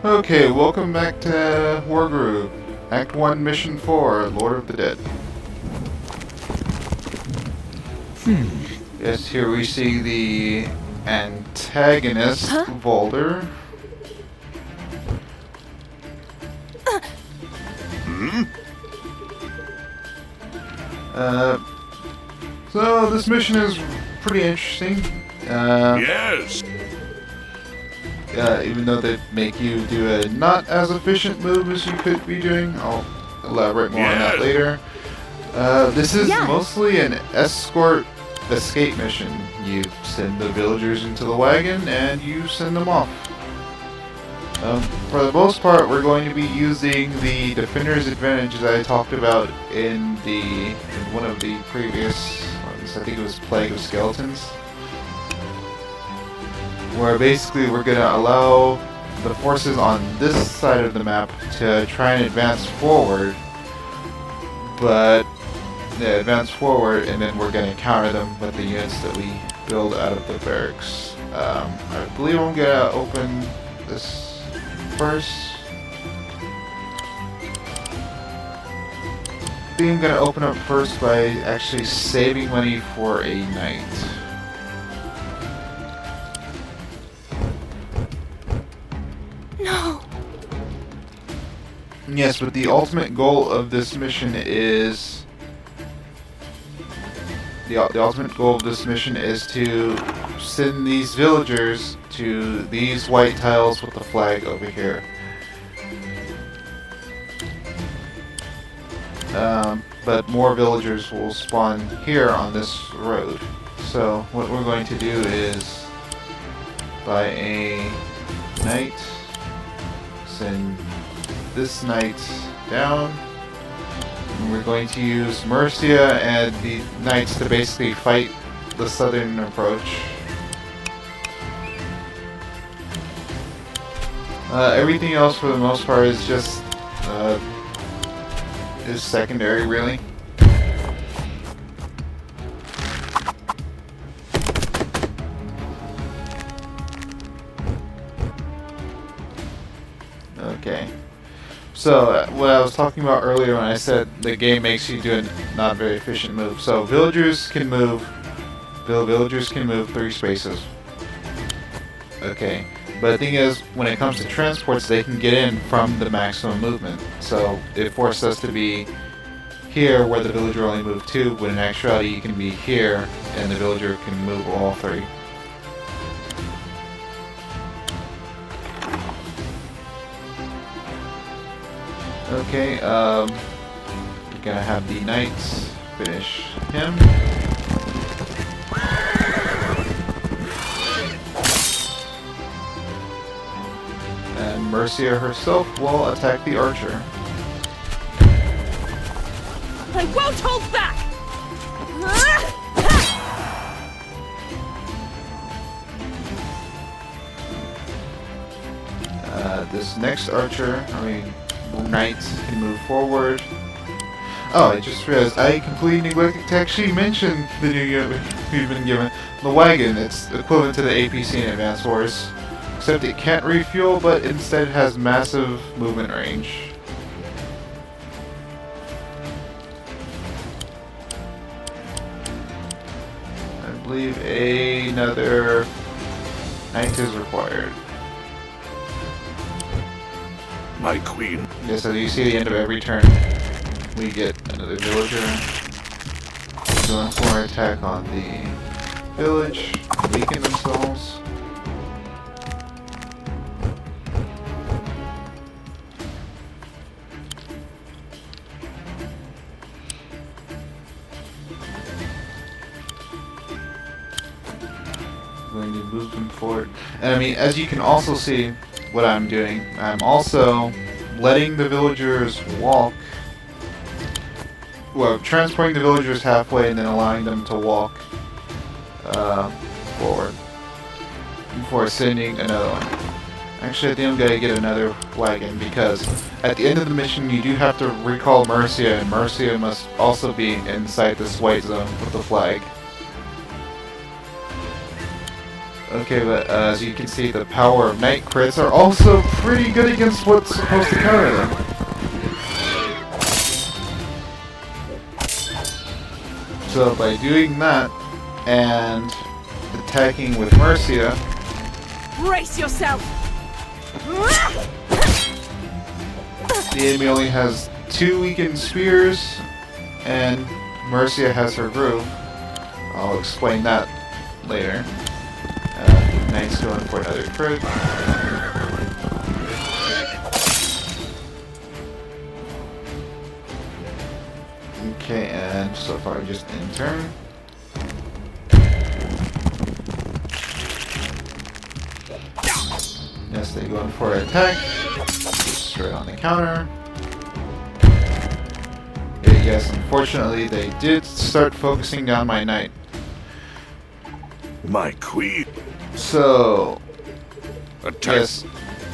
Okay, welcome back to Wargroove. Act 1, Mission 4, Lord of the Dead. Yes, here we see the antagonist, Volder. Uh, so this mission is pretty interesting. Yes. Even though they make you do a not as efficient move as you could be doing. I'll elaborate more on that later. This is mostly an escort escape mission. You send the villagers into the wagon and you send them off. For the most part, we're going to be using the Defender's Advantage that I talked about in one of the previous ones. I think it was Plague of Skeletons. Where basically we're going to allow the forces on this side of the map to try and advance forward, but they advance forward and then we're going to counter them with the units that we build out of the barracks. I believe I'm going to open this first. I think I'm going to open up first by actually saving money for a knight. No. Yes, but the ultimate goal of this mission is... The ultimate goal of this mission is to send these villagers to these white tiles with the flag over here. But more villagers will spawn here on this road. So what we're going to do is buy a knight, send this knight down. And we're going to use Mercia and the knights to basically fight the southern approach. Everything else for the most part is just is secondary, really. Okay. So, what I was talking about earlier when I said the game makes you do a not very efficient move. So, villagers can move 3 spaces. Okay. But the thing is, when it comes to transports, they can get in from the maximum movement. So, it forced us to be here where the villager only moved 2, when in actuality you can be here and the villager can move all 3. Okay, we're gonna have the knights finish him. And Mercia herself will attack the archer. I won't hold back! This next archer, knights can move forward. Oh, I just realized I completely neglected to actually mention the new unit we've been given. The wagon, it's equivalent to the APC in Advanced Wars. Except it can't refuel, but instead has massive movement range. I believe another knight is required. My queen. Yeah, so you see at the end of every turn, we get another villager doing for attack on the village, weaken themselves. Going to move them forward. And I mean, as you can also see, what I'm doing, I'm also letting the villagers walk. Well, transporting the villagers halfway and then allowing them to walk forward before sending another one. Actually, I think I'm gonna get another wagon because at the end of the mission you do have to recall Mercia, and Mercia must also be inside this white zone with the flag. Okay, but as you can see, the power of night crits are also pretty good against what's supposed to counter them. So by doing that and attacking with Mercia, Brace yourself! the enemy only has 2 weakened spears, and Mercia has her groove. I'll explain that later. Knight's going for another crit. Okay, and so far just in turn. Yes, they go in for an attack. Straight on the counter. Yes, unfortunately, they did start focusing down my knight. My queen. So, Attack. yes,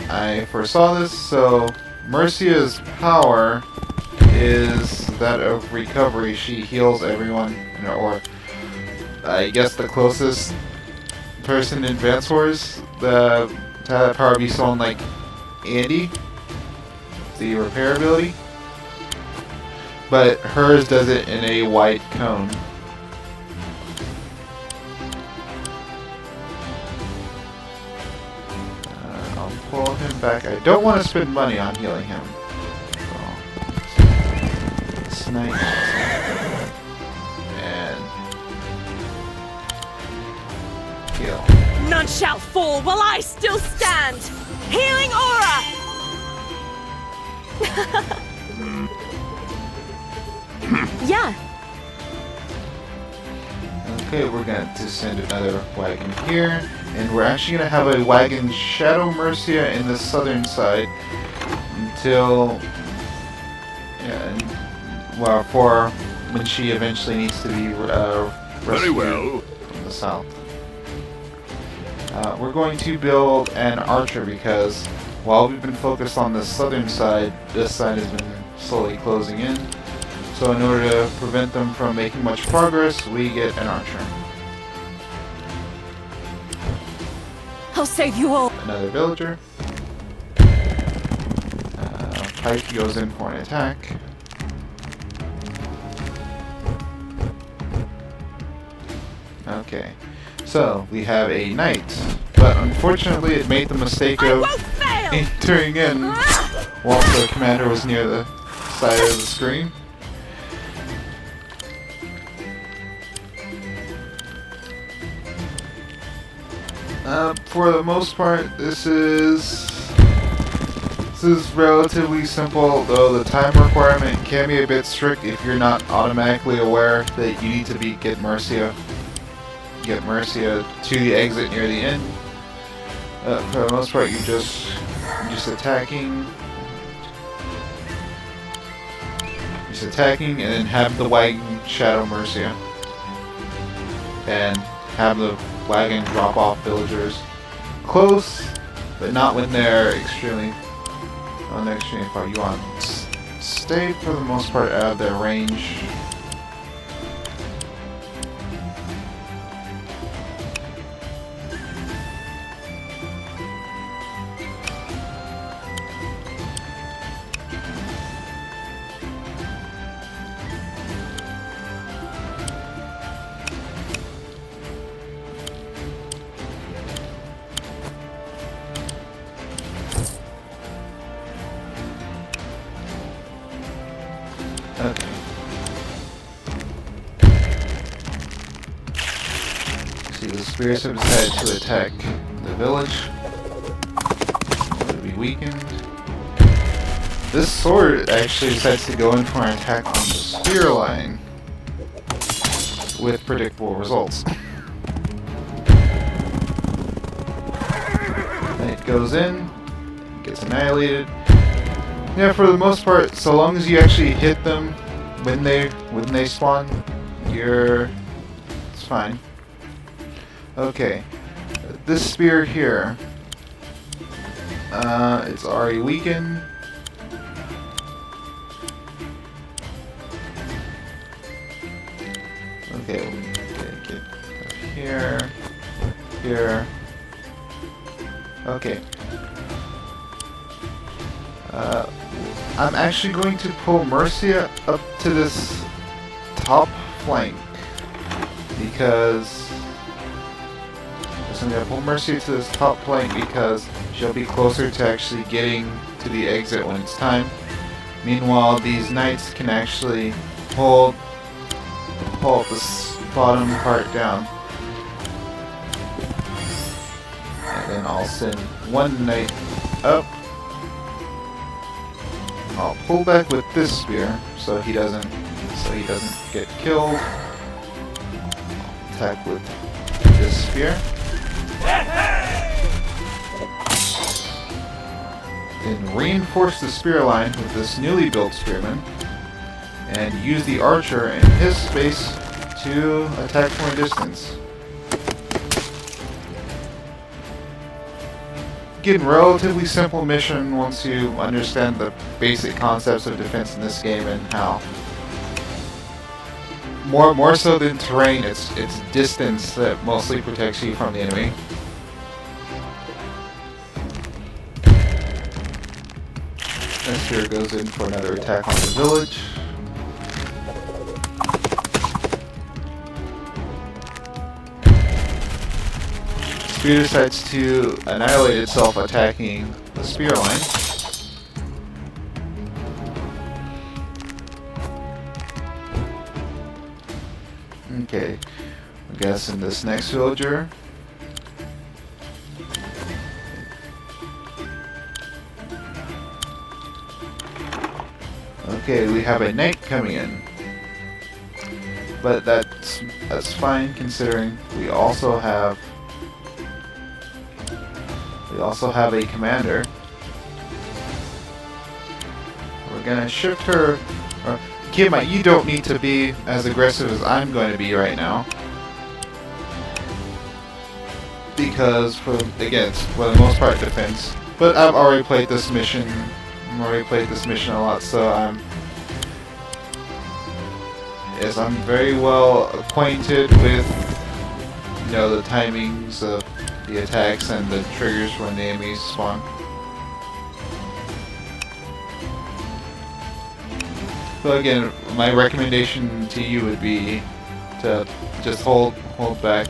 I foresaw this. So, Mercia's power is that of recovery. She heals everyone, or I guess the closest person in Advance Wars to that power be someone like Andy, the repair ability. But hers does it in a wide cone. I'll pull him back. I don't want to spend money on healing him. So, snipe. And heal. None shall fall while I still stand! Healing aura! Yeah. Okay, we're going to send another wagon here, and we're actually going to have a wagon Shadow Mercia in the southern side until, well, for when she eventually needs to be rescued from the south. We're going to build an archer because while we've been focused on the southern side, this side has been slowly closing in. So in order to prevent them from making much progress, we get an archer. I'll save you all. Another villager. Pike goes in for an attack. Okay, so we have a knight, but unfortunately it made the mistake of entering in while the commander was near the side of the screen. For the most part, this is relatively simple, though the time requirement can be a bit strict if you're not automatically aware that you need to get Mercia to the exit near the end. For the most part, you're just attacking, and then have the wagon Shadow Mercia, and have the wagon drop off villagers close, but not when they're extremely far. You want to stay for the most part out of their range. Okay. See, the spirits have decided to attack the village. It'll be weakened. This sword actually decides to go in for an attack on the spear line with predictable results. It goes in, gets annihilated. Yeah, for the most part, so long as you actually hit them when they spawn, it's fine. Okay, this spear here, it's already weakened. Okay, we get here, Okay. I'm actually going to pull Mercia up to this top flank because I'm going to pull Mercia to this top flank because she'll be closer to actually getting to the exit when it's time. Meanwhile, these knights can actually hold this bottom part down. And then I'll send one knight up. I'll pull back with this spear so he doesn't get killed. Attack with this spear. Then reinforce the spear line with this newly built spearman, and use the archer in his space to attack from a distance. Again, relatively simple mission once you understand the basic concepts of defense in this game and how more so than terrain, it's distance that mostly protects you from the enemy. This here goes in for another attack on the village. Spear decides to annihilate itself attacking the spear line. Okay, I guess in this next villager. Okay, we have a knight coming in. But that's fine considering we also have a commander. We're gonna shift her. Kima, you don't need to be as aggressive as I'm going to be right now. Because, it's for the most part defense. But I've already played this mission. A lot, so I'm very well acquainted with, the timings of the attacks and the triggers when the enemies spawn. So again, my recommendation to you would be to just hold back.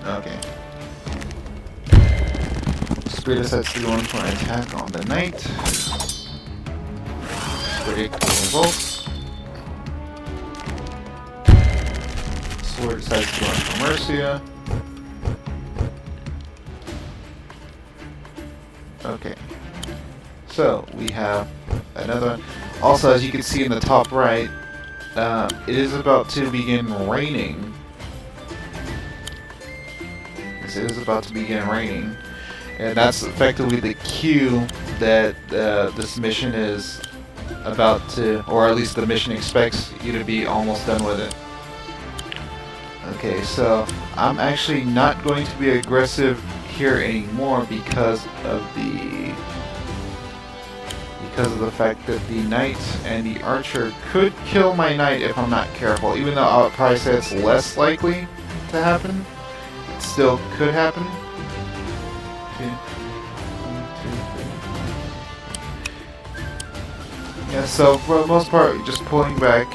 Okay. Spear decides to go in for an attack on the knight. Predictable results. Sword decides to go in for Mercia. Okay. So we have another. Also, as you can see in the top right, it is about to begin raining. It is about to begin raining, and that's effectively the cue that this mission is about to, or at least the mission expects you to be almost done with it. Okay, so I'm actually not going to be aggressive here anymore because of the fact that the knight and the archer could kill my knight if I'm not careful. Even though I would probably say it's less likely to happen. Still could happen. Okay. 1, 2, 3. Yeah, so for the most part, just pulling back.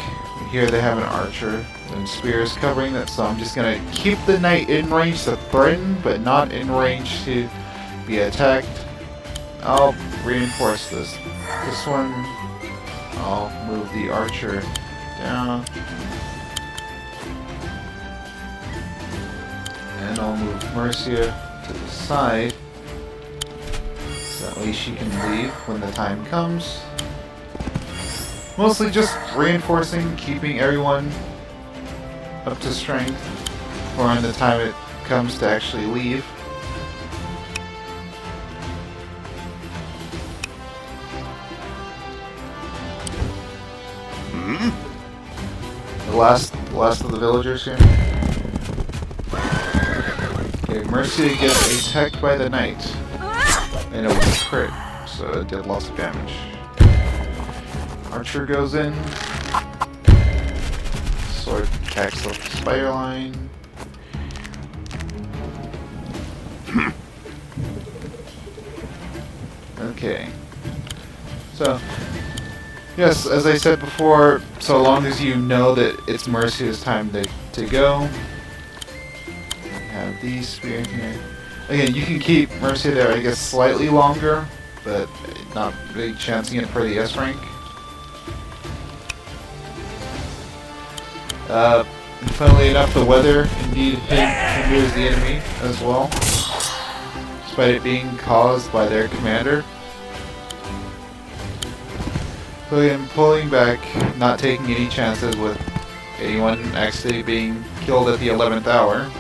Here they have an archer and spears covering that, so I'm just gonna keep the knight in range to threaten, but not in range to be attacked. I'll reinforce this one. I'll move the archer down. And I'll move Mercia to the side, so that way she can leave when the time comes. Mostly just reinforcing, keeping everyone up to strength for when the time it comes to actually leave. The last of the villagers here. Okay, Mercia gets attacked by the knight. And it was a crit, so it did lots of damage. Archer goes in. Sword attacks the spider line. Okay. So, yes, as I said before, so long as you know that it's Mercia's time to go. We have these spear here. Again, you can keep Mercia there, I guess, slightly longer, but not really chancing it for the S rank. Funnily enough, the weather indeed hinders the enemy as well, despite it being caused by their commander. So again, pulling back, not taking any chances with anyone actually being killed at the 11th hour.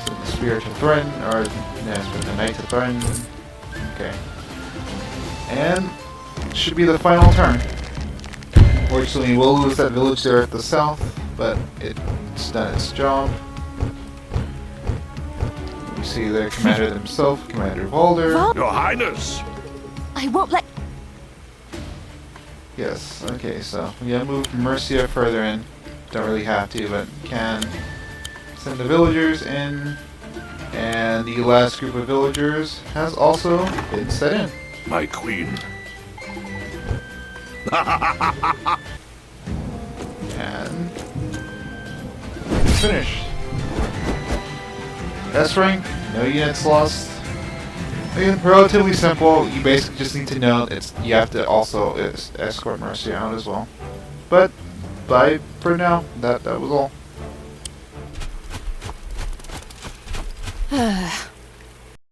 So the spear to threaten, or yes, with the knight to threaten. Okay. And should be the final turn. Unfortunately, we'll lose that village there at the south, but it's done its job. You see the commander himself, Commander Valder. Your Highness! I won't let. Yes, okay, so we gotta move Mercia further in. Don't really have to, but can send the villagers in. And the last group of villagers has also been set in. My queen. And finished. S rank, no units lost. Again, relatively simple. You basically just need to know you have to also escort Mercia out as well. But bye for now. That was all.